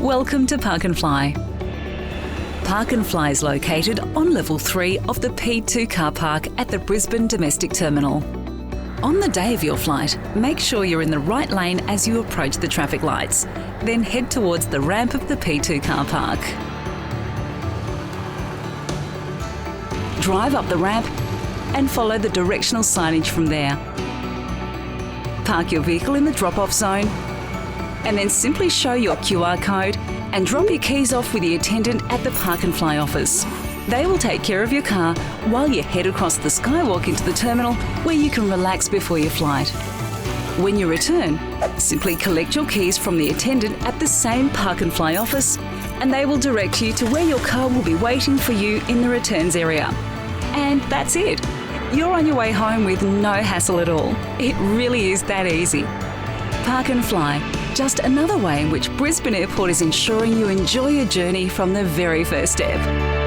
Welcome to Park&Fly. Park&Fly is located on level 3 of the P2 car park at the Brisbane domestic terminal. On the day of your flight, make sure you're in the right lane as you approach the traffic lights. Then head towards the ramp of the P2 car park. Drive up the ramp and follow the directional signage from there. Park your vehicle in the drop-off zone and then simply show your QR code and drop your keys off with the attendant at the Park&Fly office. They will take care of your car while you head across the skywalk into the terminal where you can relax before your flight. When you return, simply collect your keys from the attendant at the same Park&Fly office and they will direct you to where your car will be waiting for you in the returns area. And that's it. You're on your way home with no hassle at all. It really is that easy. Park&Fly, just another way in which Brisbane Airport is ensuring you enjoy your journey from the very first step.